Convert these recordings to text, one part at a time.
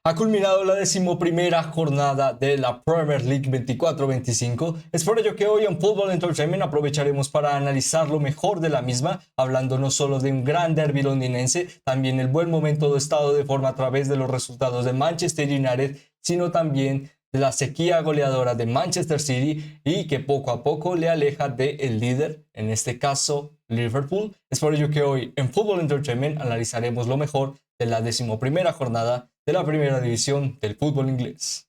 Ha culminado la 11ª jornada de la Premier League 24-25. Es por ello que hoy en Football Entertainment aprovecharemos para analizar lo mejor de la misma, hablando no solo de un gran derbi londinense, también el buen momento de estado de forma a través de los resultados de Manchester United, sino también de la sequía goleadora de Manchester City y que poco a poco le aleja del líder, en este caso Liverpool. Es por ello que hoy en Football Entertainment analizaremos lo mejor de la 11ª jornada de la primera división del fútbol inglés.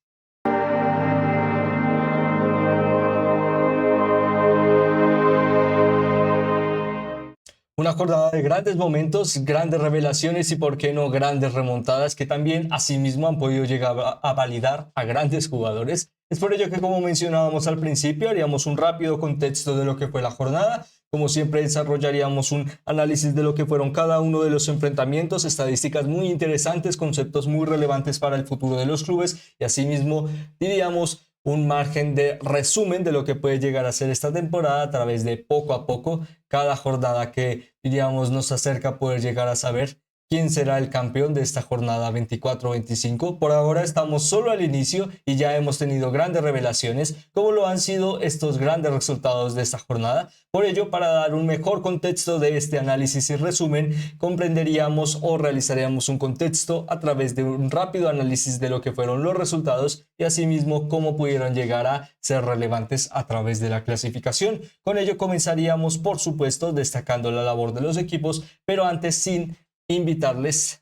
Una jornada de grandes momentos, grandes revelaciones y, por qué no, grandes remontadas que también asimismo han podido llegar a validar a grandes jugadores. Es por ello que, como mencionábamos al principio, haríamos un rápido contexto de lo que fue la jornada. Como siempre, desarrollaríamos un análisis de lo que fueron cada uno de los enfrentamientos, estadísticas muy interesantes, conceptos muy relevantes para el futuro de los clubes y asimismo diríamos un margen de resumen de lo que puede llegar a ser esta temporada a través de poco a poco cada jornada que diríamos nos acerca a poder llegar a saber quién será el campeón de esta jornada 24-25. Por ahora estamos solo al inicio y ya hemos tenido grandes revelaciones, como lo han sido estos grandes resultados de esta jornada. Por ello, para dar un mejor contexto de este análisis y resumen, comprenderíamos o realizaríamos un contexto a través de un rápido análisis de lo que fueron los resultados y asimismo cómo pudieron llegar a ser relevantes a través de la clasificación. Con ello comenzaríamos, por supuesto, destacando la labor de los equipos, pero antes invitándoles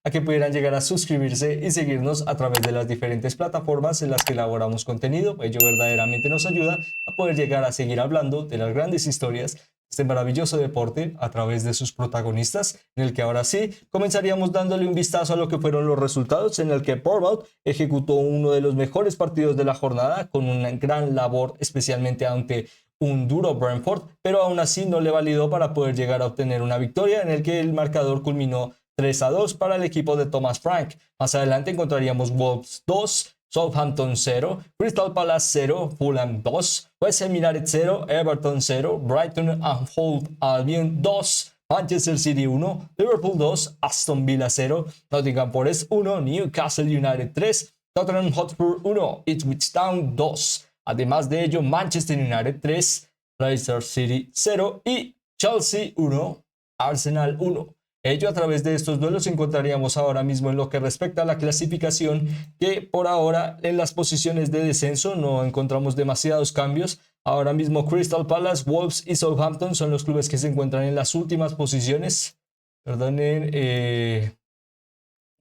a que pudieran llegar a suscribirse y seguirnos a través de las diferentes plataformas en las que elaboramos contenido. Ello verdaderamente nos ayuda a poder llegar a seguir hablando de las grandes historias de este maravilloso deporte a través de sus protagonistas, en el que ahora sí comenzaríamos dándole un vistazo a lo que fueron los resultados, en el que Bournemouth ejecutó uno de los mejores partidos de la jornada con una gran labor, especialmente ante un duro Brentford, pero aún así no le validó para poder llegar a obtener una victoria, en el que el marcador culminó 3-2 para el equipo de Thomas Frank. Más adelante encontraríamos Wolves 2, Southampton 0, Crystal Palace 0, Fulham 2, West Ham United 0, Everton 0, Brighton and Hove Albion 2, Manchester City 1, Liverpool 2, Aston Villa 0, Nottingham Forest 1, Newcastle United 3, Tottenham Hotspur 1, Ipswich Town 2. Además de ello, Manchester United 3, Leicester City 0 y Chelsea 1, Arsenal 1. Ello a través de estos duelos encontraríamos ahora mismo en lo que respecta a la clasificación, que por ahora en las posiciones de descenso no encontramos demasiados cambios. Ahora mismo Crystal Palace, Wolves y Southampton son los clubes que se encuentran en las últimas posiciones. Perdonen,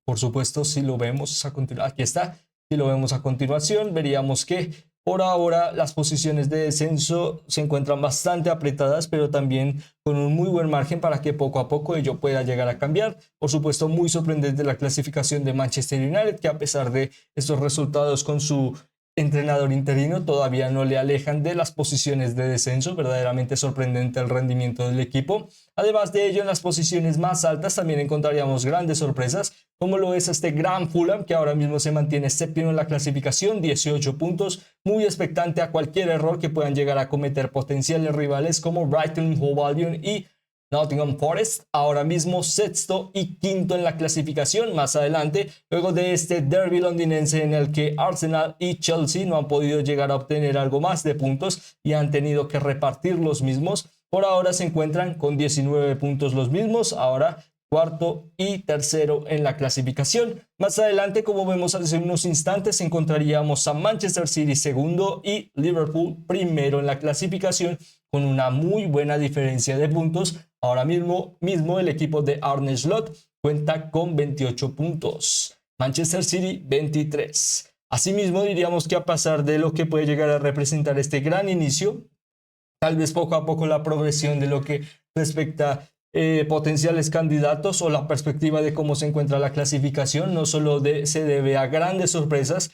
por supuesto, si lo vemos a continuación, aquí está. Si lo vemos a continuación, veríamos que por ahora las posiciones de descenso se encuentran bastante apretadas, pero también con un muy buen margen para que poco a poco ello pueda llegar a cambiar. Por supuesto, muy sorprendente la clasificación de Manchester United, que a pesar de estos resultados con su entrenador interino todavía no le alejan de las posiciones de descenso. Verdaderamente sorprendente el rendimiento del equipo. Además de ello, en las posiciones más altas también encontraríamos grandes sorpresas, como lo es este gran Fulham, que ahora mismo se mantiene séptimo en la clasificación, 18 puntos, muy expectante a cualquier error que puedan llegar a cometer potenciales rivales como Brighton, Hove Albion y Nottingham Forest, ahora mismo sexto y quinto en la clasificación. Más adelante, luego de este derby londinense en el que Arsenal y Chelsea no han podido llegar a obtener algo más de puntos y han tenido que repartir los mismos, por ahora se encuentran con 19 puntos los mismos, ahora cuarto y tercero en la clasificación. Más adelante, como vemos hace unos instantes, encontraríamos a Manchester City segundo y Liverpool primero en la clasificación con una muy buena diferencia de puntos. Ahora mismo el equipo de Arne Slot cuenta con 28 puntos. Manchester City 23. Asimismo, diríamos que a pesar de lo que puede llegar a representar este gran inicio, tal vez poco a poco la progresión de lo que respecta potenciales candidatos o la perspectiva de cómo se encuentra la clasificación no solo se debe a grandes sorpresas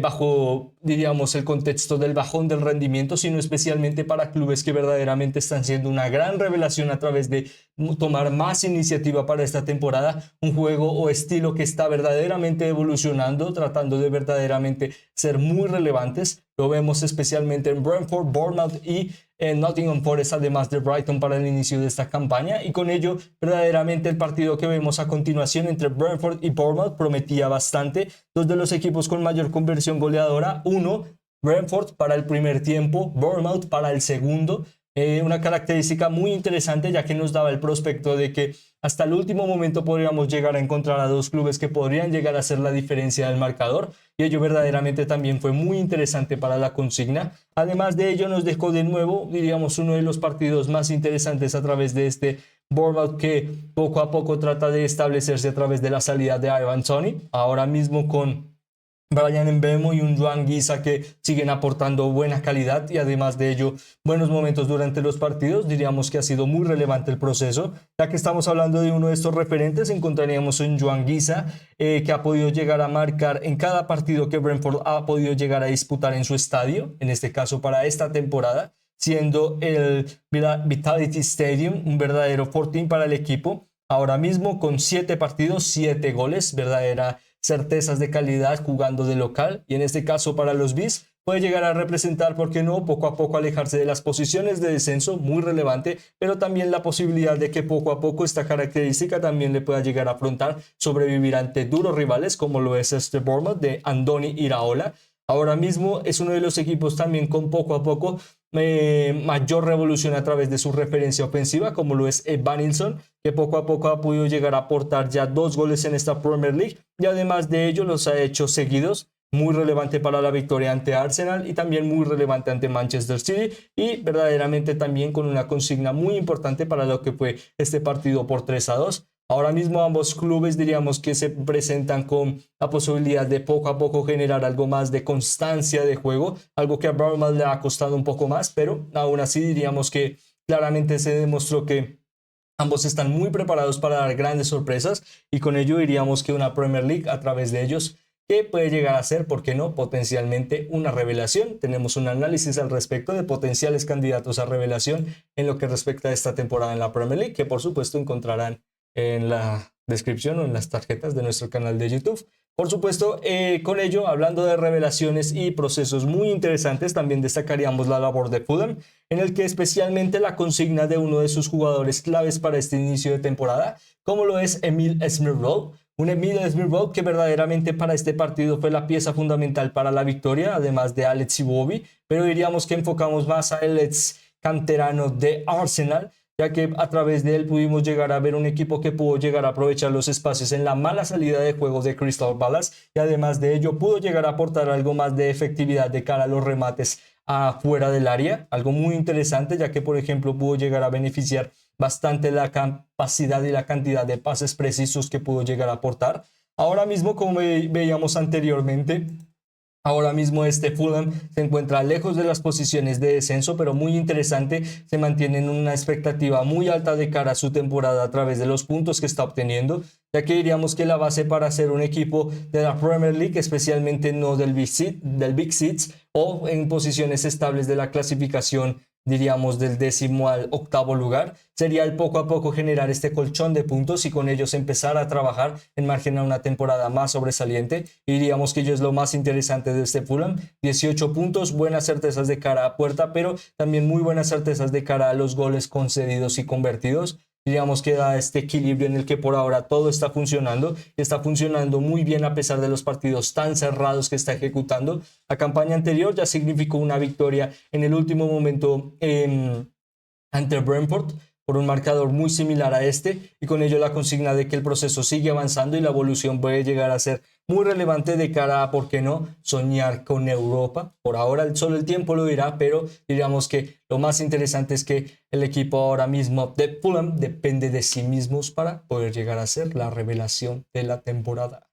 bajo, diríamos, el contexto del bajón del rendimiento, sino especialmente para clubes que verdaderamente están siendo una gran revelación a través de tomar más iniciativa para esta temporada, un juego o estilo que está verdaderamente evolucionando, tratando de verdaderamente ser muy relevantes. lo vemos especialmente en Brentford, Bournemouth y en Nottingham Forest, además de Brighton para el inicio de esta campaña, y con ello verdaderamente el partido que vemos a continuación entre Brentford y Bournemouth prometía bastante. Dos de los equipos con mayor conversión goleadora, uno Brentford para el primer tiempo, Bournemouth para el segundo. Una característica muy interesante, ya que nos daba el prospecto de que hasta el último momento podríamos llegar a encontrar a dos clubes que podrían llegar a hacer la diferencia del marcador, y ello verdaderamente también fue muy interesante para la consigna. Además de ello, nos dejó de nuevo, diríamos, uno de los partidos más interesantes a través de este Bournemouth, que poco a poco trata de establecerse a través de la salida de Ivan Toney, ahora mismo con Bryan Mbeumo y un Yoán Wissa que siguen aportando buena calidad y además de ello buenos momentos durante los partidos. Diríamos que ha sido muy relevante el proceso. Ya que estamos hablando de uno de estos referentes, encontraríamos un Yoán Wissa que ha podido llegar a marcar en cada partido que Brentford ha podido llegar a disputar en su estadio, en este caso para esta temporada, siendo el Vitality Stadium un verdadero fortín para el equipo. Ahora mismo con 7 partidos, 7 goles, verdadera certezas de calidad jugando de local, y en este caso para los Bees puede llegar a representar, ¿por qué no?, poco a poco alejarse de las posiciones de descenso, muy relevante, pero también la posibilidad de que poco a poco esta característica también le pueda llegar a afrontar sobrevivir ante duros rivales como lo es este Bournemouth de Andoni Iraola. Ahora mismo es uno de los equipos también con poco a poco mayor revolución a través de su referencia ofensiva, como lo es Evanilson, que poco a poco ha podido llegar a aportar ya 2 goles en esta Premier League, y además de ello los ha hecho seguidos, muy relevante para la victoria ante Arsenal y también muy relevante ante Manchester City, y verdaderamente también con una consigna muy importante para lo que fue este partido por 3-2. Ahora mismo ambos clubes diríamos que se presentan con la posibilidad de poco a poco generar algo más de constancia de juego, algo que a Bournemouth le ha costado un poco más, pero aún así diríamos que claramente se demostró que ambos están muy preparados para dar grandes sorpresas, y con ello diríamos que una Premier League a través de ellos que puede llegar a ser, ¿por qué no?, potencialmente una revelación. Tenemos un análisis al respecto de potenciales candidatos a revelación en lo que respecta a esta temporada en la Premier League, que por supuesto encontrarán en la descripción o en las tarjetas de nuestro canal de YouTube. Por supuesto, con ello, hablando de revelaciones y procesos muy interesantes, también destacaríamos la labor de Fulham, en el que especialmente la consigna de uno de sus jugadores claves para este inicio de temporada, como lo es Emil Smith-Rowe. Un Emil Smith-Rowe que verdaderamente para este partido fue la pieza fundamental para la victoria, además de Alex Iwobi, pero diríamos que enfocamos más a el ex canterano de Arsenal, ya que a través de él pudimos llegar a ver un equipo que pudo llegar a aprovechar los espacios en la mala salida de juegos de Crystal Palace, y además de ello pudo llegar a aportar algo más de efectividad de cara a los remates afuera del área, algo muy interesante, ya que por ejemplo pudo llegar a beneficiar bastante la capacidad y la cantidad de pases precisos que pudo llegar a aportar. Ahora mismo, como veíamos anteriormente, ahora mismo este Fulham se encuentra lejos de las posiciones de descenso, pero muy interesante, se mantiene en una expectativa muy alta de cara a su temporada a través de los puntos que está obteniendo, ya que diríamos que la base para ser un equipo de la Premier League, especialmente no del Big Six o en posiciones estables de la clasificación, diríamos del 10º al 8º lugar, sería el poco a poco generar este colchón de puntos y con ellos empezar a trabajar en margen a una temporada más sobresaliente, y diríamos que ello es lo más interesante de este Fulham. 18 puntos, buenas certezas de cara a puerta, pero también muy buenas certezas de cara a los goles concedidos y convertidos. Diríamos que da este equilibrio en el que por ahora todo está funcionando muy bien a pesar de los partidos tan cerrados que está ejecutando. La campaña anterior ya significó una victoria en el último momento ante Brentford por un marcador muy similar a este, y con ello la consigna de que el proceso sigue avanzando y la evolución puede llegar a ser muy relevante de cara a, ¿por qué no?, soñar con Europa. Por ahora solo el tiempo lo dirá, pero diríamos que lo más interesante es que el equipo ahora mismo de Fulham depende de sí mismos para poder llegar a ser la revelación de la temporada.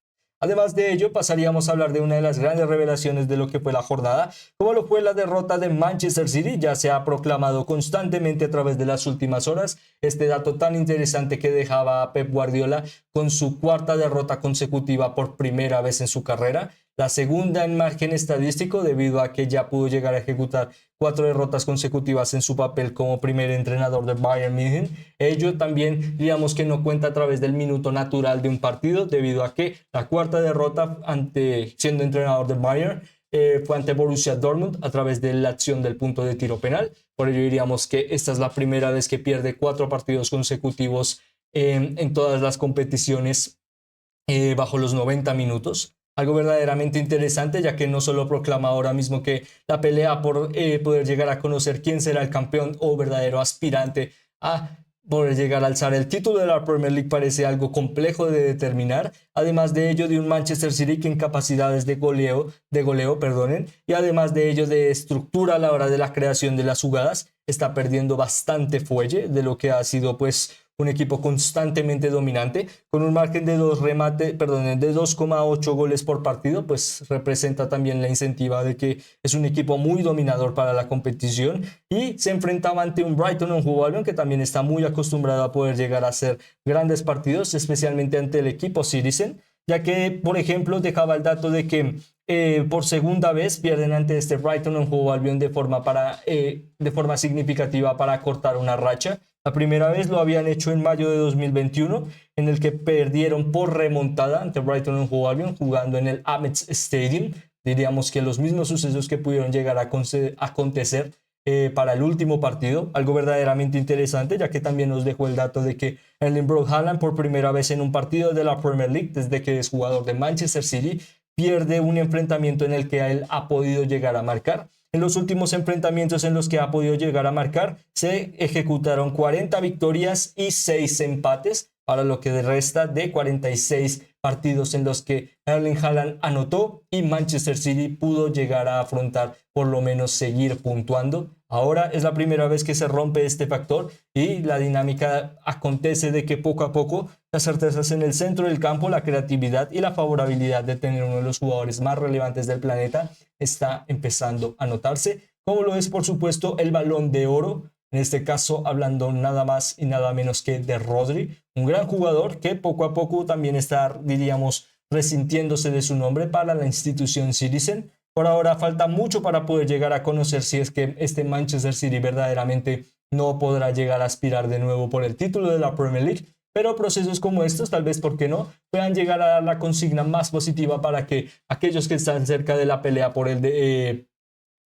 Además de ello, pasaríamos a hablar de una de las grandes revelaciones de lo que fue la jornada, como lo fue la derrota de Manchester City. Ya se ha proclamado constantemente a través de las últimas horas este dato tan interesante que dejaba a Pep Guardiola con su 4ª derrota consecutiva por primera vez en su carrera, la segunda en margen estadístico debido a que ya pudo llegar a ejecutar 4 derrotas consecutivas en su papel como primer entrenador del Bayern Múnich. Ello también digamos que no cuenta a través del minuto natural de un partido, debido a que la 4ª derrota siendo entrenador del Bayern fue ante Borussia Dortmund a través de la acción del punto de tiro penal. Por ello diríamos que esta es la primera vez que pierde 4 partidos consecutivos en todas las competiciones bajo los 90 minutos. Algo verdaderamente interesante, ya que no solo proclama ahora mismo que la pelea por poder llegar a conocer quién será el campeón o verdadero aspirante a poder llegar a alzar el título de la Premier League parece algo complejo de determinar, además de ello de un Manchester City que en capacidades de goleo, perdonen, y además de ello de estructura a la hora de la creación de las jugadas, está perdiendo bastante fuelle de lo que ha sido pues un equipo constantemente dominante, con un margen de 2,8 goles por partido, pues representa también la incentiva de que es un equipo muy dominador para la competición, y se enfrentaba ante un Brighton and Hove Albion que también está muy acostumbrado a poder llegar a hacer grandes partidos, especialmente ante el equipo Citizen, ya que, por ejemplo, dejaba el dato de que por segunda vez pierden ante este Brighton and Hove Albion de forma significativa para cortar una racha. La primera vez lo habían hecho en mayo de 2021, en el que perdieron por remontada ante Brighton and Hove Albion jugando en el Amex Stadium. Diríamos que los mismos sucesos que pudieron llegar a acontecer para el último partido, algo verdaderamente interesante, ya que también nos dejó el dato de que Erling Braut Haaland por primera vez en un partido de la Premier League desde que es jugador de Manchester City pierde un enfrentamiento en el que él ha podido llegar a marcar. En los últimos enfrentamientos en los que ha podido llegar a marcar, se ejecutaron 40 victorias y 6 empates, para lo que resta de 46 partidos en los que Erling Haaland anotó y Manchester City pudo llegar a afrontar, por lo menos seguir puntuando. Ahora es la primera vez que se rompe este factor y la dinámica acontece de que poco a poco las certezas en el centro del campo, la creatividad y la favorabilidad de tener uno de los jugadores más relevantes del planeta está empezando a notarse, como lo es por supuesto el Balón de Oro, en este caso hablando nada más y nada menos que de Rodri, un gran jugador que poco a poco también está, diríamos, resintiéndose de su nombre para la institución Citizen. Por ahora falta mucho para poder llegar a conocer si es que este Manchester City verdaderamente no podrá llegar a aspirar de nuevo por el título de la Premier League, pero procesos como estos, tal vez, ¿por qué no?, puedan llegar a dar la consigna más positiva para que aquellos que están cerca de la pelea por el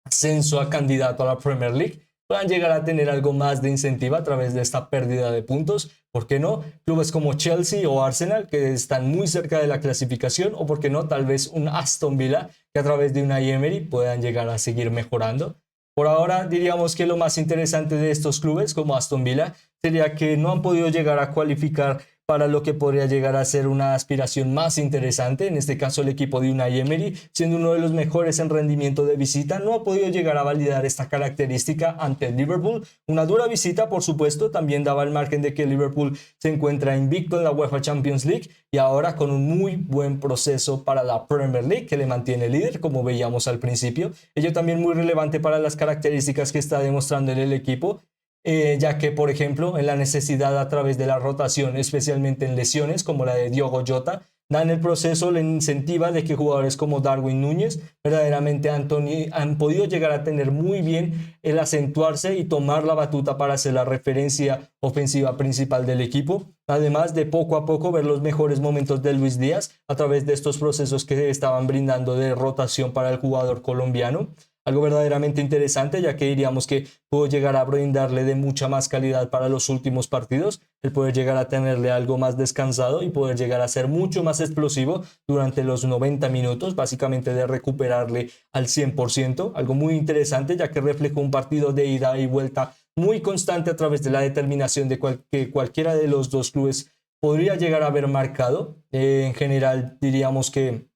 ascenso a candidato a la Premier League puedan llegar a tener algo más de incentiva a través de esta pérdida de puntos. ¿Por qué no? Clubes como Chelsea o Arsenal, que están muy cerca de la clasificación, o por qué no, tal vez un Aston Villa, que a través de una Emery puedan llegar a seguir mejorando. Por ahora diríamos que lo más interesante de estos clubes como Aston Villa sería que no han podido llegar a cualificar para lo que podría llegar a ser una aspiración más interesante. En este caso el equipo de Unai Emery, siendo uno de los mejores en rendimiento de visita, no ha podido llegar a validar esta característica ante el Liverpool. Una dura visita, por supuesto, también daba el margen de que el Liverpool se encuentra invicto en la UEFA Champions League y ahora con un muy buen proceso para la Premier League que le mantiene líder, como veíamos al principio. Ello también muy relevante para las características que está demostrando en el equipo. Ya que, por ejemplo, en la necesidad a través de la rotación, especialmente en lesiones como la de Diogo Jota, dan el proceso la incentiva de que jugadores como Darwin Núñez verdaderamente han podido llegar a tener muy bien el acentuarse y tomar la batuta para ser la referencia ofensiva principal del equipo, además de poco a poco ver los mejores momentos de Luis Díaz a través de estos procesos que estaban brindando de rotación para el jugador colombiano. Algo verdaderamente interesante, ya que diríamos que pudo llegar a brindarle de mucha más calidad para los últimos partidos, el poder llegar a tenerle algo más descansado y poder llegar a ser mucho más explosivo durante los 90 minutos, básicamente de recuperarle al 100%, algo muy interesante, ya que reflejó un partido de ida y vuelta muy constante a través de la determinación de que cualquiera de los dos clubes podría llegar a haber marcado. En general diríamos que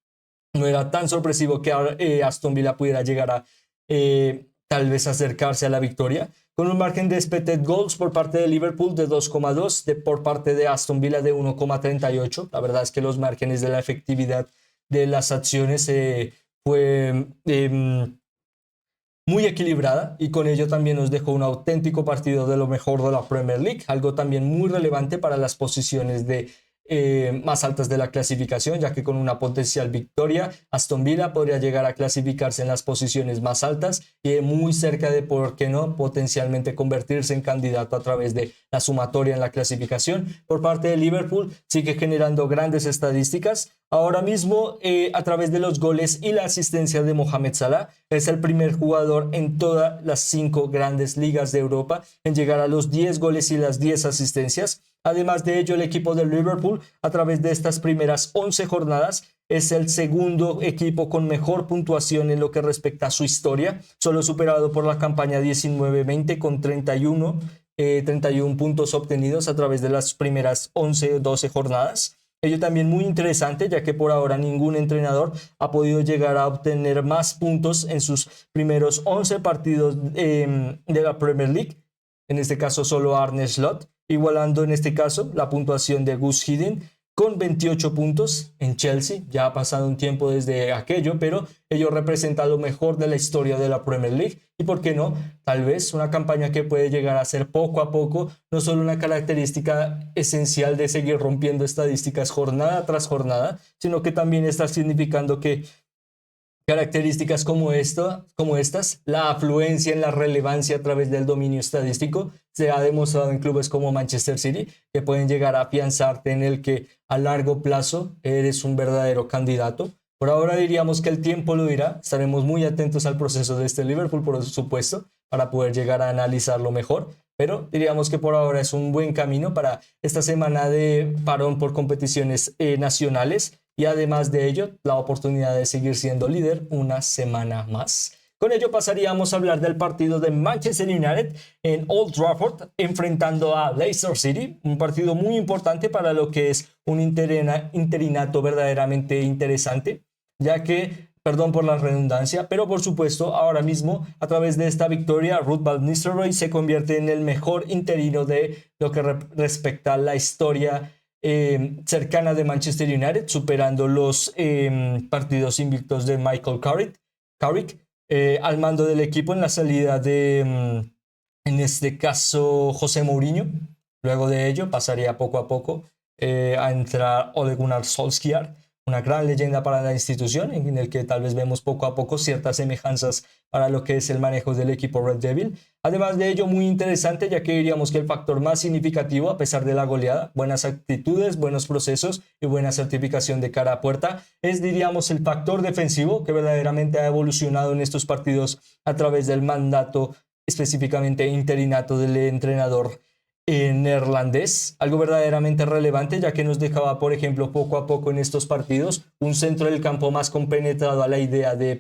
no era tan sorpresivo que Aston Villa pudiera llegar a tal vez acercarse a la victoria, con un margen de expected goals por parte de Liverpool de 2,2, por parte de Aston Villa de 1,38. La verdad es que los márgenes de la efectividad de las acciones fue muy equilibrada y con ello también nos dejó un auténtico partido de lo mejor de la Premier League, algo también muy relevante para las posiciones de más altas de la clasificación, ya que con una potencial victoria, Aston Villa podría llegar a clasificarse en las posiciones más altas y muy cerca de, por qué no, potencialmente convertirse en candidato a través de la sumatoria en la clasificación. Por parte de Liverpool, sigue generando grandes estadísticas. Ahora mismo, a través de los goles y la asistencia de Mohamed Salah, es el primer jugador en todas las 5 grandes ligas de Europa en llegar a los 10 goles y las 10 asistencias. Además de ello, el equipo de Liverpool, a través de estas primeras 11 jornadas, es el segundo equipo con mejor puntuación en lo que respecta a su historia, solo superado por la campaña 19-20 con 31 puntos obtenidos a través de las primeras 11 o 12 jornadas. Ello también muy interesante, ya que por ahora ningún entrenador ha podido llegar a obtener más puntos en sus primeros 11 partidos de la Premier League. En este caso solo Arne Slot, igualando en este caso la puntuación de Gus Hiddink con 28 puntos en Chelsea. Ya ha pasado un tiempo desde aquello, pero ello representa lo mejor de la historia de la Premier League y, por qué no, tal vez una campaña que puede llegar a ser poco a poco no solo una característica esencial de seguir rompiendo estadísticas jornada tras jornada, sino que también está significando que características como estas, la afluencia en la relevancia a través del dominio estadístico, se ha demostrado en clubes como Manchester City, que pueden llegar a afianzarte en el que a largo plazo eres un verdadero candidato. Por ahora diríamos que el tiempo lo dirá, estaremos muy atentos al proceso de este Liverpool, por supuesto, para poder llegar a analizarlo mejor, pero diríamos que por ahora es un buen camino para esta semana de parón por competiciones nacionales. Y además de ello, la oportunidad de seguir siendo líder una semana más. Con ello pasaríamos a hablar del partido de Manchester United en Old Trafford, enfrentando a Leicester City, un partido muy importante para lo que es un interinato verdaderamente interesante, ya que, perdón por la redundancia, pero por supuesto, ahora mismo, a través de esta victoria, Ruud van Nistelrooy se convierte en el mejor interino de lo que respecta a la historia cercana de Manchester United, superando los partidos invictos de Michael Carrick al mando del equipo en la salida de, en este caso, José Mourinho. Luego de ello pasaría poco a poco a entrar Ole Gunnar Solskjaer, una gran leyenda para la institución, en el que tal vez vemos poco a poco ciertas semejanzas para lo que es el manejo del equipo Red Devil. Además de ello, muy interesante, ya que diríamos que el factor más significativo, a pesar de la goleada, buenas actitudes, buenos procesos y buena certificación de cara a puerta, es, diríamos, el factor defensivo, que verdaderamente ha evolucionado en estos partidos a través del mandato específicamente interinato del entrenador neerlandés, algo verdaderamente relevante, ya que nos dejaba, por ejemplo, poco a poco en estos partidos un centro del campo más compenetrado a la idea de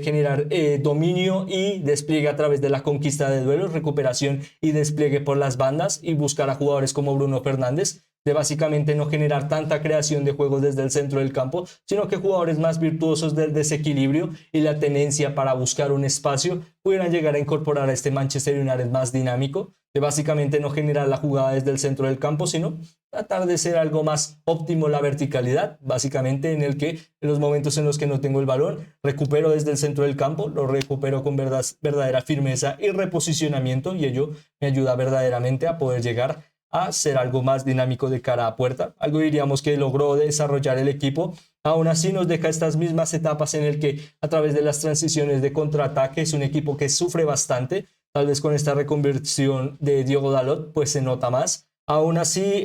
generar dominio y despliegue a través de la conquista de duelos, recuperación y despliegue por las bandas, y buscar a jugadores como Bruno Fernández, de básicamente no generar tanta creación de juego desde el centro del campo, sino que jugadores más virtuosos del desequilibrio y la tenencia para buscar un espacio pudieran llegar a incorporar a este Manchester United más dinámico, de básicamente no generar la jugada desde el centro del campo, sino tratar de ser algo más óptimo la verticalidad, básicamente en el que en los momentos en los que no tengo el balón, recupero desde el centro del campo, lo recupero con verdadera firmeza y reposicionamiento, y ello me ayuda verdaderamente a poder llegar a ser algo más dinámico de cara a puerta, algo diríamos que logró desarrollar el equipo. Aún así nos deja estas mismas etapas en el que a través de las transiciones de contraataque es un equipo que sufre bastante, tal vez con esta reconversión de Diogo Dalot pues se nota más. Aún así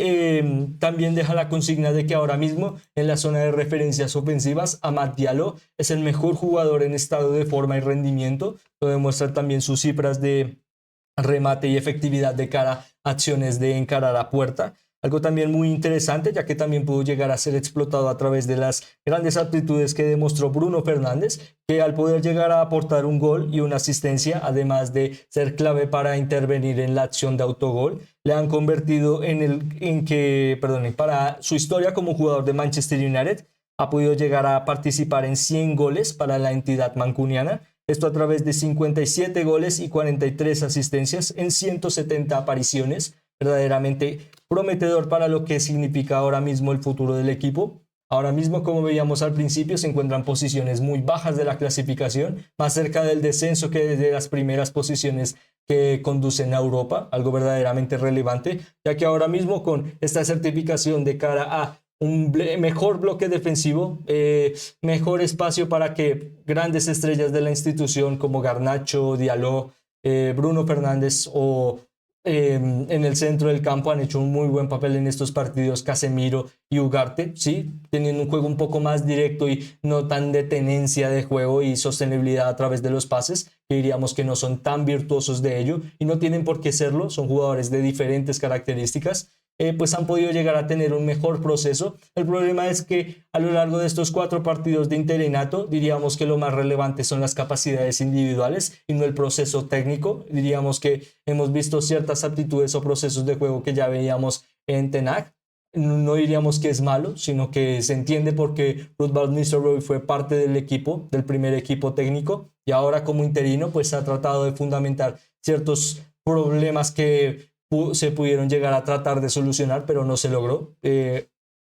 también deja la consigna de que ahora mismo en la zona de referencias ofensivas Amad Diallo es el mejor jugador en estado de forma y rendimiento, lo demuestran también sus cifras de remate y efectividad de cara a acciones de encarar a puerta. Algo también muy interesante, ya que también pudo llegar a ser explotado a través de las grandes aptitudes que demostró Bruno Fernández, que al poder llegar a aportar un gol y una asistencia, además de ser clave para intervenir en la acción de autogol, le han convertido para su historia como jugador de Manchester United, ha podido llegar a participar en 100 goles para la entidad mancuniana. Esto a través de 57 goles y 43 asistencias en 170 apariciones, verdaderamente prometedor para lo que significa ahora mismo el futuro del equipo. Ahora mismo, como veíamos al principio, se encuentran posiciones muy bajas de la clasificación, más cerca del descenso que desde las primeras posiciones que conducen a Europa, algo verdaderamente relevante, ya que ahora mismo con esta certificación de cara a un mejor bloque defensivo, mejor espacio para que grandes estrellas de la institución como Garnacho, Diallo, Bruno Fernández o en el centro del campo han hecho un muy buen papel en estos partidos, Casemiro y Ugarte, ¿sí? Teniendo un juego un poco más directo y no tan de tenencia de juego y sostenibilidad a través de los pases, que diríamos que no son tan virtuosos de ello y no tienen por qué serlo, son jugadores de diferentes características. Pues han podido llegar a tener un mejor proceso. El problema es que a lo largo de estos 4 partidos de interinato, diríamos que lo más relevante son las capacidades individuales y no el proceso técnico. Diríamos que hemos visto ciertas aptitudes o procesos de juego que ya veíamos en Ten Hag. No diríamos que es malo, sino que se entiende porque Ruud van Nistelrooy fue parte del equipo, del primer equipo técnico, y ahora como interino pues ha tratado de fundamentar ciertos problemas que se pudieron llegar a tratar de solucionar, pero no se logró.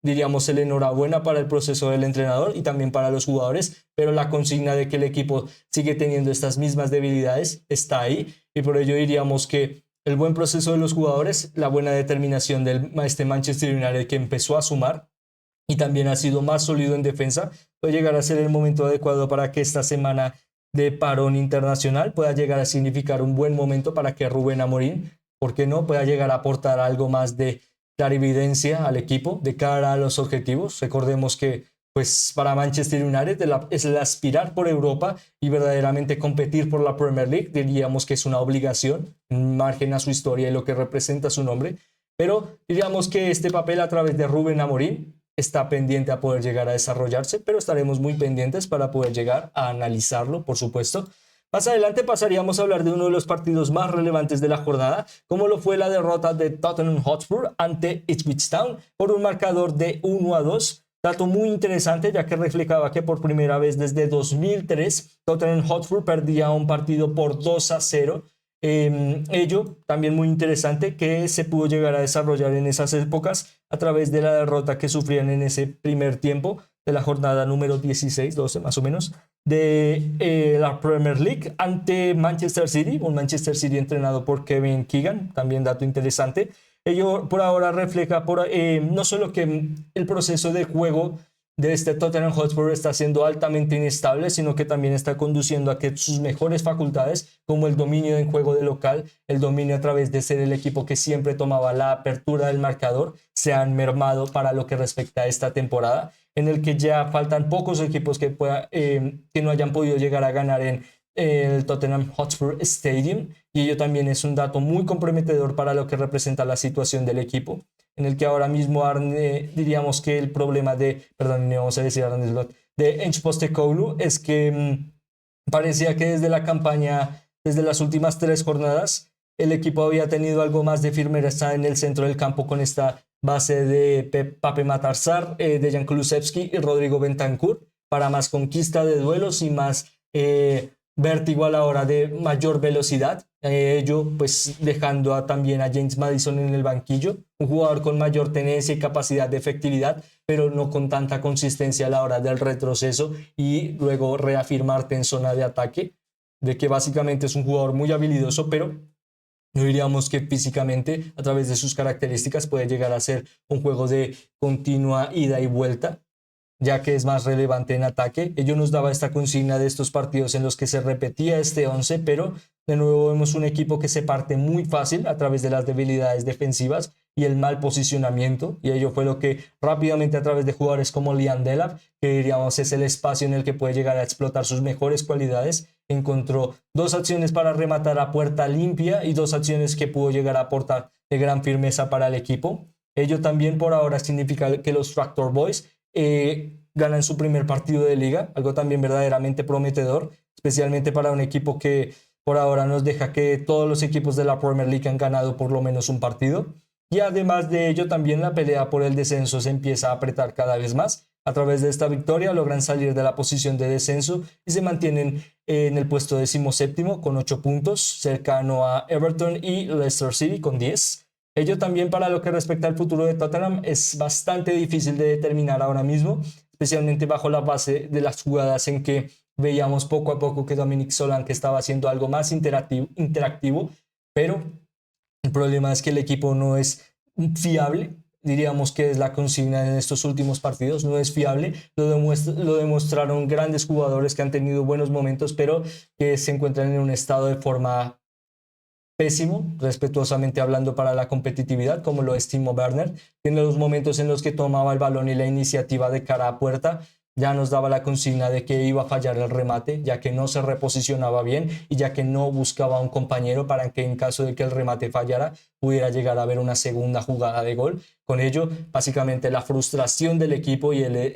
Diríamos el enhorabuena para el proceso del entrenador y también para los jugadores, pero la consigna de que el equipo sigue teniendo estas mismas debilidades está ahí, y por ello diríamos que el buen proceso de los jugadores, la buena determinación del Manchester United, que empezó a sumar y también ha sido más sólido en defensa, puede llegar a ser el momento adecuado para que esta semana de parón internacional pueda llegar a significar un buen momento para que Rubén Amorim, ¿por qué no?, pueda llegar a aportar algo más de clarividencia al equipo de cara a los objetivos. Recordemos que pues para Manchester United es el aspirar por Europa y verdaderamente competir por la Premier League. Diríamos que es una obligación, margen a su historia y lo que representa su nombre. Pero diríamos que este papel a través de Rubén Amorim está pendiente a poder llegar a desarrollarse, pero estaremos muy pendientes para poder llegar a analizarlo, por supuesto. Más adelante pasaríamos a hablar de uno de los partidos más relevantes de la jornada, como lo fue la derrota de Tottenham Hotspur ante Ipswich Town por un marcador de 1-2. Dato muy interesante, ya que reflejaba que por primera vez desde 2003 Tottenham Hotspur perdía un partido por 2-0. Ello también muy interesante que se pudo llegar a desarrollar en esas épocas a través de la derrota que sufrían en ese primer tiempo de la jornada número 16-12 más o menos de la Premier League ante Manchester City, un Manchester City entrenado por Kevin Keegan, también dato interesante. Ello por ahora refleja no solo que el proceso de juego de este Tottenham Hotspur está siendo altamente inestable, sino que también está conduciendo a que sus mejores facultades, como el dominio en juego de local, el dominio a través de ser el equipo que siempre tomaba la apertura del marcador, se han mermado para lo que respecta a esta temporada, en el que ya faltan pocos equipos que no hayan podido llegar a ganar en el Tottenham Hotspur Stadium, y ello también es un dato muy comprometedor para lo que representa la situación del equipo, en el que ahora mismo diríamos que el problema de Ange Postecoglou es que parecía que desde la campaña, desde las últimas 3 jornadas, el equipo había tenido algo más de firmeza en el centro del campo con esta base de Pape Matar Sarr, Dejan Kulusevski y Rodrigo Bentancur, para más conquista de duelos y más vértigo a la hora de mayor velocidad. Ello pues dejando también a James Maddison en el banquillo, un jugador con mayor tenencia y capacidad de efectividad, pero no con tanta consistencia a la hora del retroceso y luego reafirmarte en zona de ataque, de que básicamente es un jugador muy habilidoso, pero no diríamos que físicamente, a través de sus características, puede llegar a ser un juego de continua ida y vuelta, ya que es más relevante en ataque. Ello nos daba esta consigna de estos partidos en los que se repetía este 11, pero de nuevo vemos un equipo que se parte muy fácil a través de las debilidades defensivas y el mal posicionamiento, y ello fue lo que rápidamente a través de jugadores como Liam Delap, que diríamos es el espacio en el que puede llegar a explotar sus mejores cualidades, encontró 2 acciones para rematar a puerta limpia y 2 acciones que pudo llegar a aportar de gran firmeza para el equipo. Ello también por ahora significa que los Tractor Boys ganan su primer partido de liga, algo también verdaderamente prometedor, especialmente para un equipo que por ahora nos deja que todos los equipos de la Premier League han ganado por lo menos un partido. Y además de ello, también la pelea por el descenso se empieza a apretar cada vez más. A través de esta victoria logran salir de la posición de descenso y se mantienen en el puesto 17º con 8 puntos, cercano a Everton y Leicester City con 10. Ello también para lo que respecta al futuro de Tottenham es bastante difícil de determinar ahora mismo, especialmente bajo la base de las jugadas en que veíamos poco a poco que Dominic Solanke estaba haciendo algo más interactivo, pero el problema es que el equipo no es fiable. Diríamos que es la consigna en estos últimos partidos, no es fiable. Lo demostraron grandes jugadores que han tenido buenos momentos, pero que se encuentran en un estado de forma pésimo, respetuosamente hablando, para la competitividad, como lo es Timo Werner. En los momentos en los que tomaba el balón y la iniciativa de cara a puerta, ya nos daba la consigna de que iba a fallar el remate, ya que no se reposicionaba bien y ya que no buscaba a un compañero para que en caso de que el remate fallara, pudiera llegar a haber una segunda jugada de gol. Con ello, básicamente la frustración del equipo y el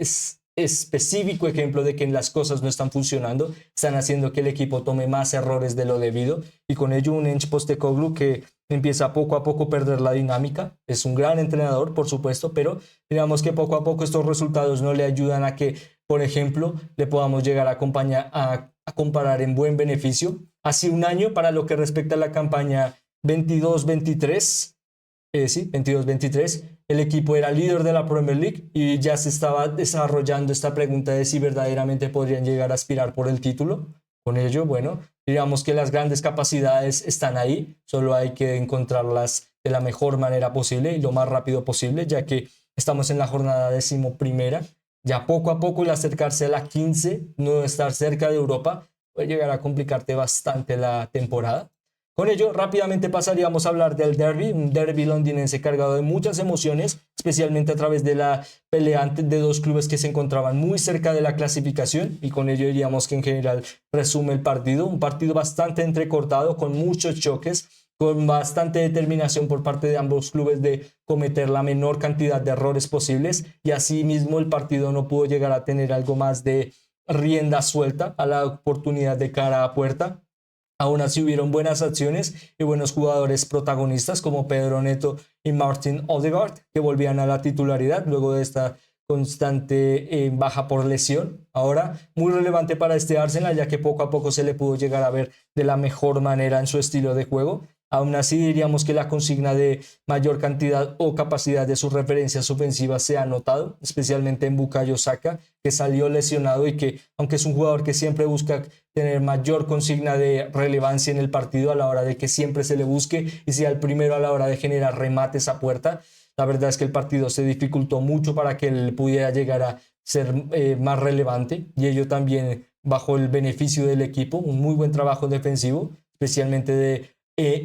específico ejemplo de que las cosas no están funcionando, están haciendo que el equipo tome más errores de lo debido, y con ello un Ange Postecoglou que empieza poco a poco a perder la dinámica. Es un gran entrenador, por supuesto, pero digamos que poco a poco estos resultados no le ayudan a que, por ejemplo, le podamos llegar a comparar en buen beneficio. Hace un año, para lo que respecta a la campaña 22-23, sí, 22-23, el equipo era líder de la Premier League y ya se estaba desarrollando esta pregunta de si verdaderamente podrían llegar a aspirar por el título. Con ello, bueno, digamos que las grandes capacidades están ahí, solo hay que encontrarlas de la mejor manera posible y lo más rápido posible, ya que estamos en la jornada 11ª. Ya poco a poco el acercarse a la 15, no estar cerca de Europa, puede llegar a complicarte bastante la temporada. Con ello, rápidamente pasaríamos a hablar del derby, un derby londinense cargado de muchas emociones, especialmente a través de la pelea de dos clubes que se encontraban muy cerca de la clasificación, y con ello diríamos que en general resume el partido, un partido bastante entrecortado, con muchos choques, con bastante determinación por parte de ambos clubes de cometer la menor cantidad de errores posibles, y asimismo el partido no pudo llegar a tener algo más de rienda suelta a la oportunidad de cara a puerta. Aún así hubieron buenas acciones y buenos jugadores protagonistas como Pedro Neto y Martin Odegaard, que volvían a la titularidad luego de esta constante baja por lesión. Ahora, muy relevante para este Arsenal, ya que poco a poco se le pudo llegar a ver de la mejor manera en su estilo de juego. Aún así, diríamos que la consigna de mayor cantidad o capacidad de sus referencias ofensivas se ha notado, especialmente en Bukayo Saka, que salió lesionado y que, aunque es un jugador que siempre busca tener mayor consigna de relevancia en el partido a la hora de que siempre se le busque y sea el primero a la hora de generar remates a puerta, la verdad es que el partido se dificultó mucho para que él pudiera llegar a ser más relevante, y ello también bajo el beneficio del equipo, un muy buen trabajo defensivo, especialmente de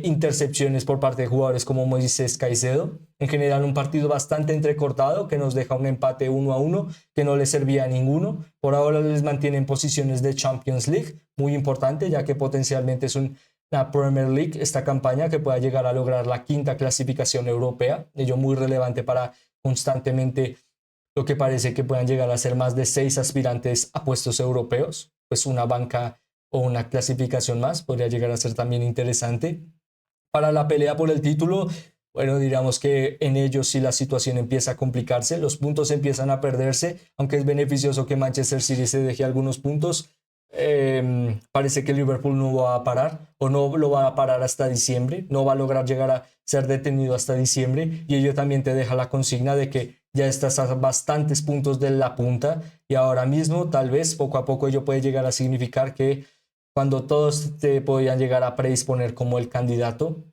intercepciones por parte de jugadores como Moisés Caicedo. En general un partido bastante entrecortado que nos deja un empate 1-1 que no le servía a ninguno. Por ahora les mantiene en posiciones de Champions League, muy importante ya que potencialmente es una Premier League esta campaña que pueda llegar a lograr la 5ª clasificación europea, ello muy relevante para constantemente lo que parece que puedan llegar a ser más de 6 aspirantes a puestos europeos, pues una banca o una clasificación más podría llegar a ser también interesante. Para la pelea por el título, bueno, diríamos que en ellos sí la situación empieza a complicarse, los puntos empiezan a perderse, aunque es beneficioso que Manchester City se deje algunos puntos. Parece que Liverpool no va a parar o no lo va a parar hasta diciembre, no va a lograr llegar a ser detenido hasta diciembre, y ello también te deja la consigna de que ya estás a bastantes puntos de la punta, y ahora mismo tal vez poco a poco ello puede llegar a significar que cuando todos te podían llegar a predisponer como el candidato,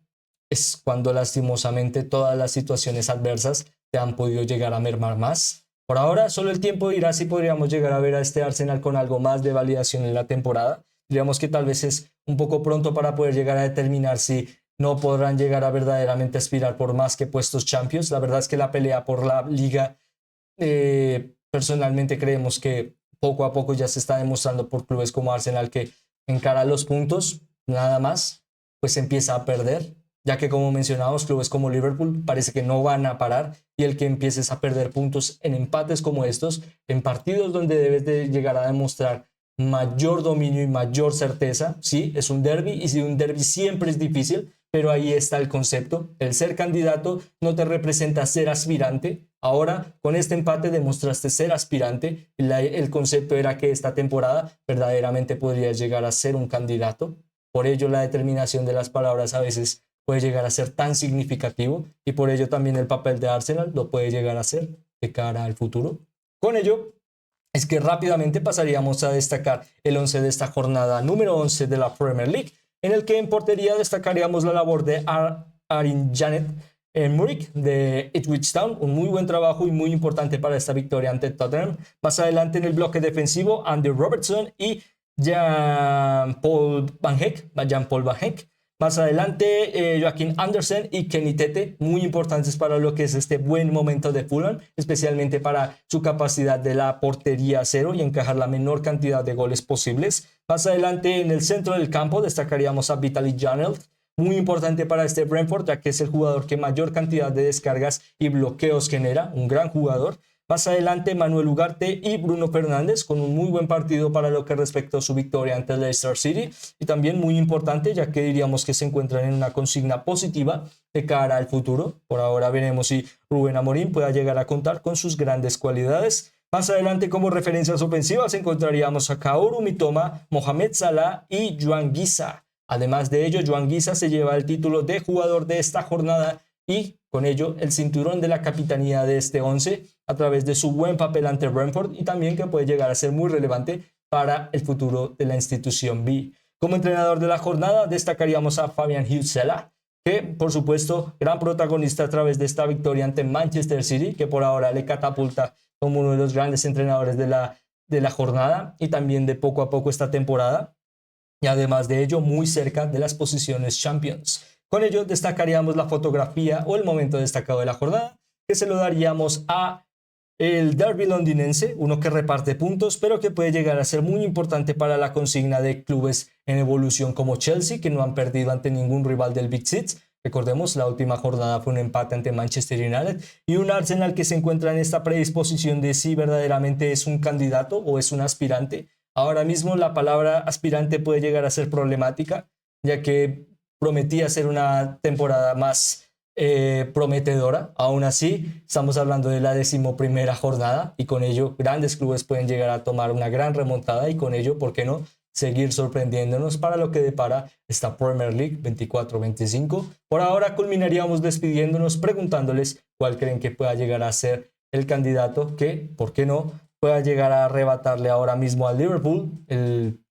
es cuando lastimosamente todas las situaciones adversas te han podido llegar a mermar más. Por ahora, solo el tiempo dirá si podríamos llegar a ver a este Arsenal con algo más de validación en la temporada. Diríamos que tal vez es un poco pronto para poder llegar a determinar si no podrán llegar a verdaderamente aspirar por más que puestos Champions. La verdad es que la pelea por la liga, personalmente creemos que poco a poco ya se está demostrando por clubes como Arsenal que encara los puntos, nada más, pues empieza a perder, ya que como mencionamos, clubes como Liverpool parece que no van a parar, y el que empieces a perder puntos en empates como estos, en partidos donde debes de llegar a demostrar mayor dominio y mayor certeza, sí, es un derby, y si un derby siempre es difícil, pero ahí está el concepto, el ser candidato no te representa ser aspirante. Ahora, con este empate demostraste ser aspirante. El concepto era que esta temporada verdaderamente podrías llegar a ser un candidato. Por ello, la determinación de las palabras a veces puede llegar a ser tan significativo, y por ello también el papel de Arsenal lo puede llegar a ser de cara al futuro. Con ello, es que rápidamente pasaríamos a destacar el 11 de esta jornada número 11 de la Premier League. en el que en portería destacaríamos la labor de Arin Janet Muric de Ipswich Town, un muy buen trabajo y muy importante para esta victoria ante Tottenham. Más adelante en el bloque defensivo, Andy Robertson y Jan-Paul Van Heck. Más adelante, Joaquín Andersen y Kenny Tete, muy importantes para lo que es este buen momento de Fulham, especialmente para su capacidad de la portería a cero y encajar la menor cantidad de goles posibles. Más adelante, en el centro del campo, destacaríamos a Vitaly Janelt, muy importante para este Brentford, ya que es el jugador que mayor cantidad de descargas y bloqueos genera, un gran jugador. Más adelante, Manuel Ugarte y Bruno Fernández, con un muy buen partido para lo que respecta a su victoria ante Leicester City. Y también muy importante, ya que diríamos que se encuentran en una consigna positiva de cara al futuro. Por ahora veremos si Rubén Amorim pueda llegar a contar con sus grandes cualidades. Más adelante, como referencias ofensivas, encontraríamos a Kaoru Mitoma, Mohamed Salah y Joan Guisa. Además de ello, Joan Guisa se lleva el título de jugador de esta jornada y con ello el cinturón de la capitanía de este 11 a través de su buen papel ante Brentford y también que puede llegar a ser muy relevante para el futuro de la institución B. Como entrenador de la jornada destacaríamos a Fabian Hussela, que por supuesto gran protagonista a través de esta victoria ante Manchester City, que por ahora le catapulta como uno de los grandes entrenadores de la jornada y también de poco a poco esta temporada. Y además de ello, muy cerca de las posiciones Champions. Con ello, destacaríamos la fotografía o el momento destacado de la jornada, que se lo daríamos a el derby londinense, uno que reparte puntos, pero que puede llegar a ser muy importante para la consigna de clubes en evolución como Chelsea, que no han perdido ante ningún rival del Big Six. Recordemos, la última jornada fue un empate ante Manchester United y un Arsenal que se encuentra en esta predisposición de si verdaderamente es un candidato o es un aspirante. Ahora mismo la palabra aspirante puede llegar a ser problemática, ya que prometía ser una temporada más prometedora. Aún así, estamos hablando de la 11ª jornada y con ello grandes clubes pueden llegar a tomar una gran remontada y con ello, ¿por qué no?, seguir sorprendiéndonos para lo que depara esta Premier League 24-25. Por ahora culminaríamos despidiéndonos preguntándoles cuál creen que pueda llegar a ser el candidato que, ¿por qué no?, pueda llegar a arrebatarle ahora mismo al Liverpool el,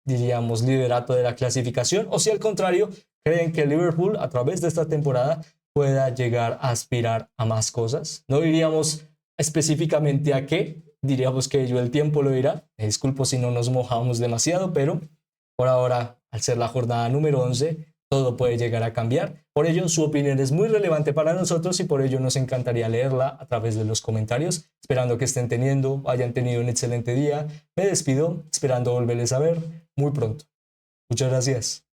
diríamos, liderato de la clasificación, o si al contrario, creen que el Liverpool a través de esta temporada pueda llegar a aspirar a más cosas. No diríamos específicamente a qué, diríamos que ello el tiempo lo dirá. Disculpo si no nos mojamos demasiado, pero por ahora, al ser la jornada número 11, todo puede llegar a cambiar. Por ello, su opinión es muy relevante para nosotros y por ello nos encantaría leerla a través de los comentarios. Esperando que hayan tenido un excelente día. Me despido, esperando volverles a ver muy pronto. Muchas gracias.